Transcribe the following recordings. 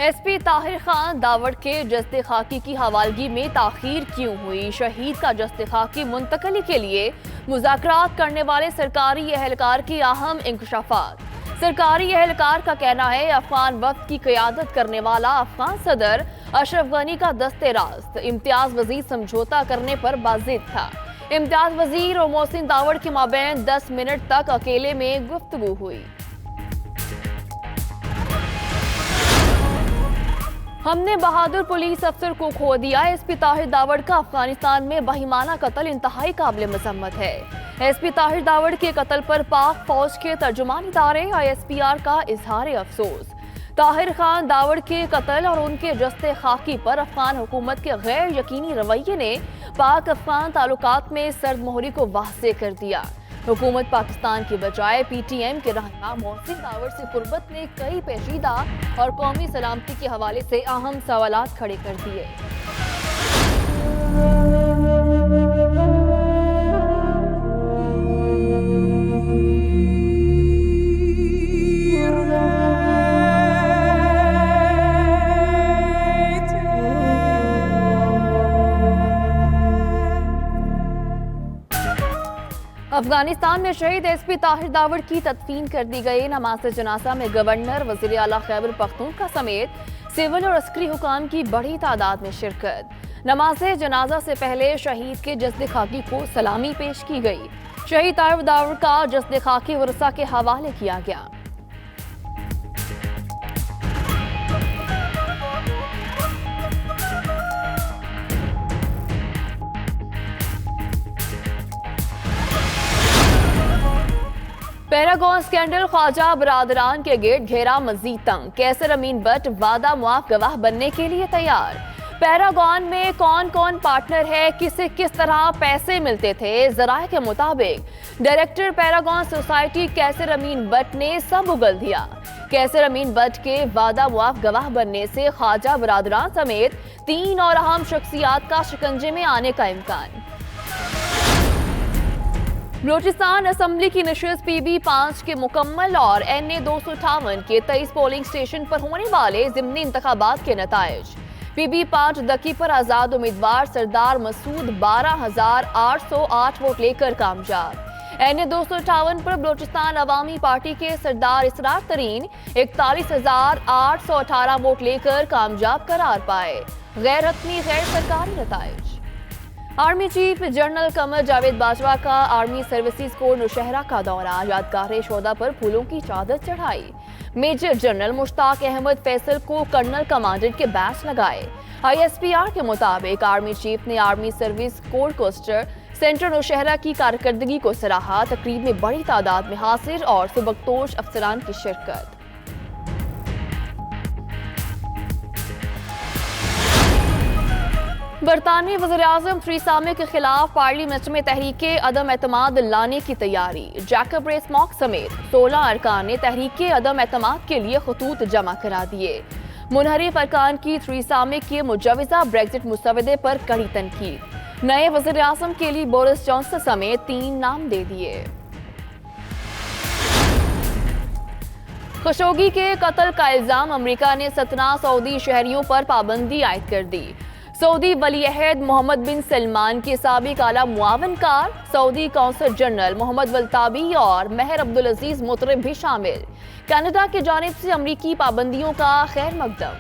SP Tahir Khan Dawar के जस्ते खाकी की हवालगी में ताखीर क्यों हुई? शहीद का जस्ते खाकी मुंतकली के लिए मुज़ाकरात करने वाले सरकारी एहलकार की अहम इंकशाफात। सरकारी एहलकार का कहना है अफगान वफ्द की क़यादत करने वाला अफगान सदर अशरफ गनी का दस्ते रास्त इम्तियाज वजीर समझौता करने पर बाजिद था। इम्तियाज वजीर और मोहसिन दावड़ के माबैन 10 मिनट तक अकेले में गुफ्तगू हुई। हमने बहादुर पुलिस अफसर को खो दिया। एसपी ताहिर दावड़ का अफगानिस्तान में बहिमाना कत्ल इंतहाई काबिल मजम्मत है। एसपी ताहिर दावड़ के कत्ल पर पाक फौज के तर्जुमान इदारे ISPR का इजहार अफसोस। ताहिर खान दावड़ के कत्ल और उनके जस्ते खाकी पर अफगान हुकूमत के गैर यकीनी रवैये ने पाक अफगान ताल्लुकात में सर्द मोहरी को वाज़ेह कर दिया। हुकूमत पाकिस्तान की बजाय PTM के रहनुमा मोहसिन दावड़ से कुर्बत ने कई पेचीदा और कौमी सलामती के हवाले से अहम सवालात खड़े कर दिए। अफगानिस्तान में शहीद एसपी ताहिर दावड़ की तदफीन कर दी गई। नमाज जनाजा में गवर्नर, वज़ीर आला खैबर पख्तूनख्वा समेत सिविल और अस्करी हुकाम की बड़ी तादाद में शिरकत। नमाज जनाजा से पहले शहीद के जस्द खाकी को सलामी पेश की गई। शहीद ताहिर दावड़ का जस्द खाकी वरसा के हवाले किया गया। पैरागॉन स्कैंडल, ख्वाजा बरादरान के गेट घेरा मजीद तंग। कैसर अमीन बट वादा मुआफ गवाह बनने के लिए तैयार। पैरागॉन में कौन कौन पार्टनर है, किसे किस तरह पैसे मिलते थे? जराये के मुताबिक director Paragon Society Qaiser Amin Butt ने सब उगल दिया। कैसर अमीन बट के वादा मुआफ गवाह बनने से ख्वाजा बरादरान समेत 3 और अहम शख्सियात का शिकंजे में आने का इम्कान। बलूचिस्तान असम्बली की नशिस्त PB5 के मुकम्मल और NA 258 के 23 पोलिंग स्टेशन पर होने वाले ज़िमनी इंतखाबात के नताइज। PB5 दकी पर आज़ाद उम्मीदवार सरदार मसूद 12,808 वोट लेकर कामयाब। NA 258 पर बलूचिस्तान अवामी पार्टी के सरदार इसरार तरीन 41,818 वोट लेकर कामयाब करार पाए। गैर हतमी गैर सरकारी नताइज। Army chief general Qamar Javed Bajwa का आर्मी सर्विसेज कोर नौशहरा का दौरा। यादगार शोदा पर फूलों की चादर चढ़ाई। मेजर जनरल मुश्ताक अहमद फैसल को कर्नल कमांडेंट के बैच लगाए। ISPR के मुताबिक आर्मी चीफ ने आर्मी सर्विस कोर कोस्टर सेंटर नौशहरा की कारकर्दगी को सराहा। तकरीब में बड़ी तादाद में हाजिर और सुबकतोश अफसरान की शिरकत। बरतानवी वज़ीर-ए-आज़म थेरेसा मे के खिलाफ पार्लियामेंट में तहरीक अदम एतमाद लाने की तैयारी। जैकब रेस-मॉक समेत 16 अरकान ने तहरीक अदम एतमाद के लिए खतूत जमा करा दिए। मुनहरिफ अरकान की थेरेसा मे के मुजवज़ा ब्रेक्जिट मुसवदे पर कड़ी तनकीद। नए वज़ीर-ए-आज़म के लिए बोरिस जॉनसन समेत 3 नाम दे दिए। खशोगी के कत्ल का इल्जाम अमेरिका ने 17 सऊदी शहरियों पर पाबंदी आयद कर दी। सऊदी वली-अहद मोहम्मद बिन सलमान के साबिक आला मुआवनकार सऊदी कौंसल जनरल मोहम्मद वल्ताबी और महर अब्दुल अजीज मुतरब भी शामिल। कनाडा की जानिब से अमरीकी पाबंदियों का खैर मकदम।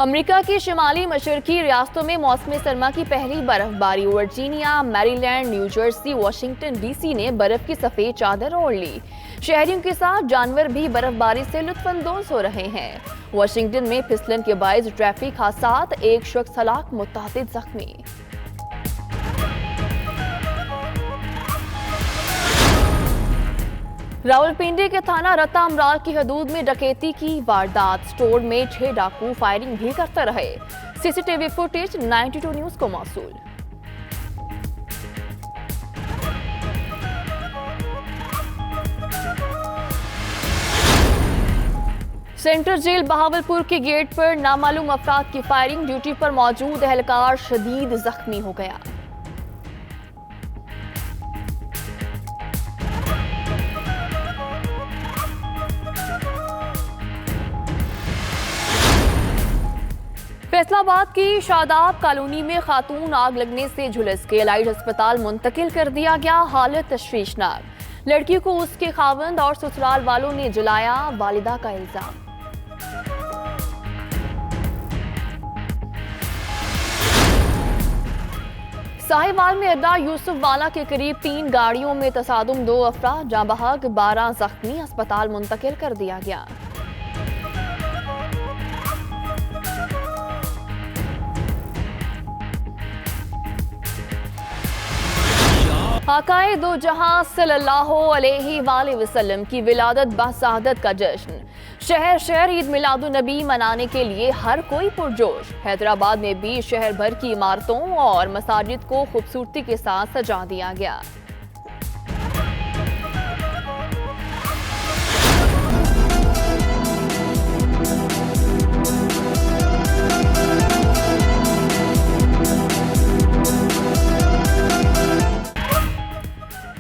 अमेरिका की शिमाली मशरकी रियासतों में मौसम सरमा की पहली बर्फबारी। Virginia, Maryland, new Jersey, Washington DC ने बर्फ की सफेद चादर ओढ़ ली। शहरियों के साथ जानवर भी बर्फबारी से लुत्फानंदोज हो रहे हैं। वाशिंगटन में फिसलन के बायस ट्रैफिक हादसात, एक शख्स हलाक, मुतअद्दिद जख्मी। रावलपिंडी के थाना रत्ता अमराल की हदूद में डकैती की वारदात। स्टोर में 6 डाकू फायरिंग भी करते रहे। CCTV फुटेज 92 न्यूज को मौसूल। सेंट्रल जेल बहावलपुर के गेट पर नामालूम अफराद की फायरिंग। ड्यूटी पर मौजूद एहलकार शदीद जख्मी हो गया। फैसलाबाद की शादाब कॉलोनी में खातून आग लगने से झुलस के एलाइट अस्पताल मुंतकिल कर दिया गया। हालत तशवीशनाक। लड़की को उसके खावंद और ससुराल वालों ने जलाया, वालिदा का इल्जाम। साहिवाल में अड्डा यूसुफ वाला के करीब 3 गाड़ियों में तसादुम, 2 अफराद जाँ बहक, 12 जख्मी, अस्पताल मुंतकिल कर दिया गया। आकाए दो जहां सल्लल्लाहु अलैहि वसल्लम की विलादत बासआदत का जश्न। शहर शहर ईद मिलादुन नबी मनाने के लिए हर कोई पुरजोश। हैदराबाद में भी शहर भर की इमारतों और मसाजिद को खूबसूरती के साथ सजा दिया गया।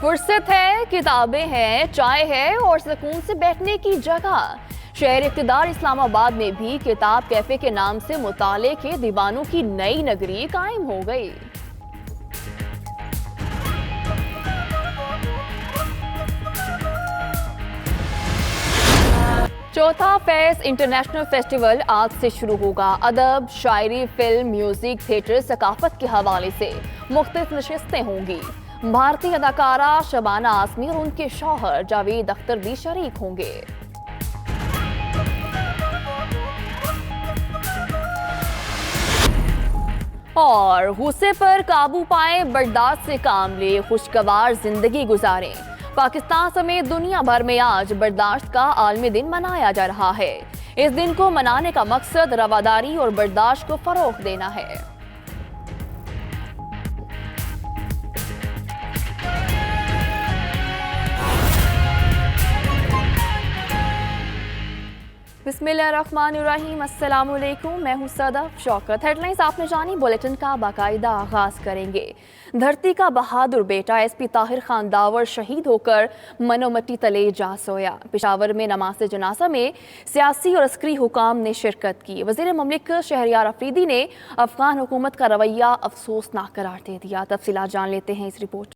फुर्सत है, किताबें हैं, चाय है और सुकून से बैठने की जगह। शहर इक़्तिदार इस्लामाबाद में भी किताब कैफे के नाम से मुताले के दीवानों की नई नगरी कायम हो गई। चौथा फैज़ इंटरनेशनल फेस्टिवल आज से शुरू होगा। अदब, शायरी, फिल्म, म्यूजिक, थिएटर, सकाफत के हवाले से मुख्तलिफ नशिस्तें होंगी। भारतीय अदाकारा शबाना आज़मी और उनके शौहर जावेद अख्तर भी शरीक होंगे। और गुस्से पर काबू पाए, बर्दाश्त से काम ले, खुशगवार जिंदगी गुजारें। पाकिस्तान समेत दुनिया भर में आज बर्दाश्त का आलमी दिन मनाया जा रहा है। इस दिन को मनाने का मकसद रवादारी और बर्दाश्त को फरोग देना है। बिस्मिल्लाहिर्रहमानिर्रहीम, अस्सलाम वालेकुम। मैं हूं सदफ शौकत। हेडलाइंस आपने जानी, बुलेटिन का बाकायदा आगाज करेंगे। धरती का बहादुर बेटा एसपी ताहिर खान दावर शहीद होकर मनोमट्टी तले जा सोया। पेशावर में नमाज जनाजा में सियासी और अस्करी हुकाम ने शिरकत की। वज़ीर ममलिकत शहरयार अफरीदी ने अफगान हुकूमत का रवैया अफसोसनाक करार दे दिया। तफसीलात जान लेते हैं इस रिपोर्ट।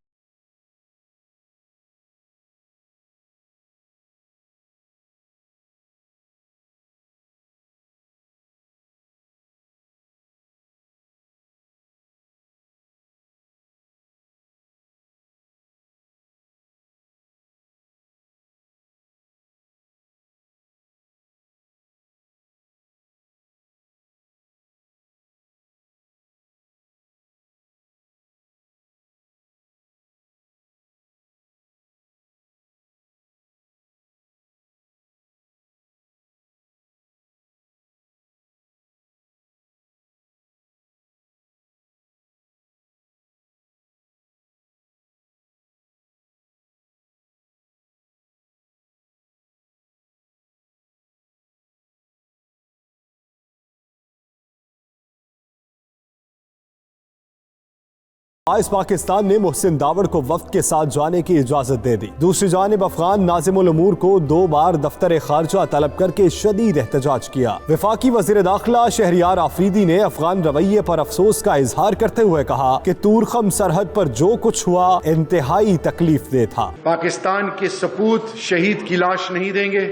आज पाकिस्तान ने मोहसिन दावड़ को वफ्द के साथ जाने की इजाजत दे दी। दूसरी जानिब अफगान नाज़िमुल उमूर को 2 बार दफ्तर खारजा तलब करके शदीद एहतजाज किया। वफाकी वज़ीर दाखिला शहरयार आफरीदी ने अफगान रवैये पर अफसोस का इजहार करते हुए कहा कि तूरखम सरहद पर जो कुछ हुआ इंतहाई तकलीफ दे था। पाकिस्तान के सपूत शहीद की लाश नहीं देंगे,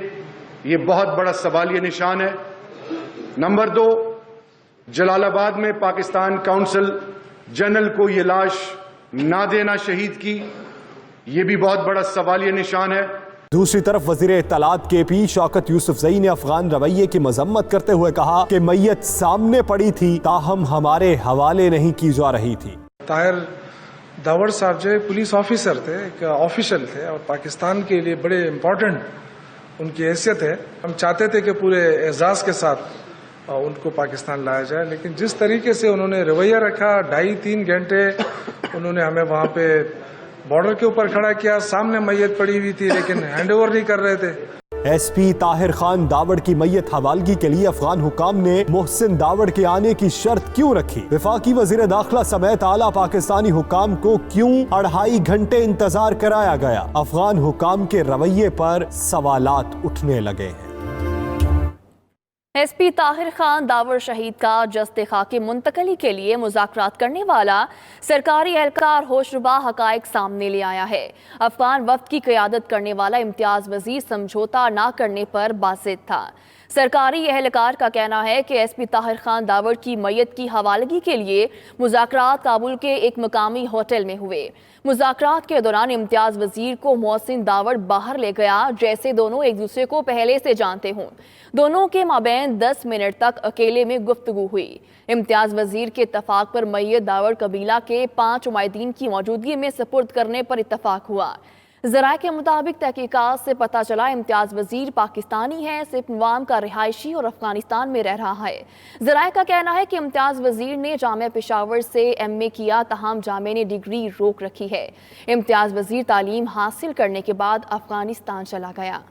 ये बहुत बड़ा सवालिया निशान है। नंबर 2, जलालाबाद में पाकिस्तान काउंसिल जनरल को ये लाश ना देना शहीद की, ये भी बहुत बड़ा सवालिया निशान है। दूसरी तरफ वजीर इत्तलात KP शौकत यूसुफजई ने अफगान रवैये की मजम्मत करते हुए कहा कि मैयत सामने पड़ी थी, ताहम हमारे हवाले नहीं की जा रही थी। ताहिर दावड़ साहब जो पुलिस ऑफिसर थे, एक ऑफिशियल थे और पाकिस्तान के लिए बड़े इम्पोर्टेंट उनकी हैसियत है। हम चाहते थे कि पूरे एजाज के साथ उनको पाकिस्तान लाया जाए, लेकिन जिस तरीके से उन्होंने रवैया रखा, 2.5-3 घंटे उन्होंने हमें वहां पे बॉर्डर के ऊपर खड़ा किया, सामने मैयत पड़ी हुई थी लेकिन हैंडओवर नहीं कर रहे थे। SP ताहिर खान दावड़ की मैयत हवालगी के लिए अफगान हुकाम ने मोहसिन दावड़ के आने की शर्त क्यों रखी? वफाकी वजीर दाखिला समेत आला पाकिस्तानी हुकाम को क्यों 2.5 घंटे इंतजार कराया गया? अफगान हुकाम के रवैये पर सवालात उठने लगे हैं। एसपी ताहिर खान दावर शहीद का जस्ते खाकी मुंतकली के लिए मुज़ाकरात करने वाला सरकारी एहलकार होशरुबा हकायक सामने ले आया है। अफगान वफ्द की क़यादत करने वाला इम्तियाज वजीर समझौता न करने पर बाज़िद था। सरकारी एहलकार का कहना है कि एसपी ताहिर खान दावर की मैयत की हवालगी के लिए मुज़ाकरात काबुल के एक मकामी होटल में हुए। मुज़ाकरात के दौरान इम्तियाज वजीर को मोहसिन दावर बाहर ले गया जैसे दोनों एक दूसरे को पहले से जानते हों। दोनों के माबैन 10 मिनट तक अकेले में गुफ्तगू हुई। इम्तियाज वजीर के इत्तफाक पर मैयत दावर कबीला के 5 उमायदीन की मौजूदगी में सपुर्द करने पर इत्तफाक हुआ। ज़राए के मुताबिक तहकीकात से पता चला इम्तियाज वजीर पाकिस्तानी है, सिर्फ नवाम का रिहायशी और अफगानिस्तान में रह रहा है। ज़राए का कहना है कि इम्तियाज वजीर ने जामिया पेशावर से MA किया, तहम जामिया ने डिग्री रोक रखी है। इम्तियाज वजीर तालीम हासिल करने के बाद अफगानिस्तान चला गया।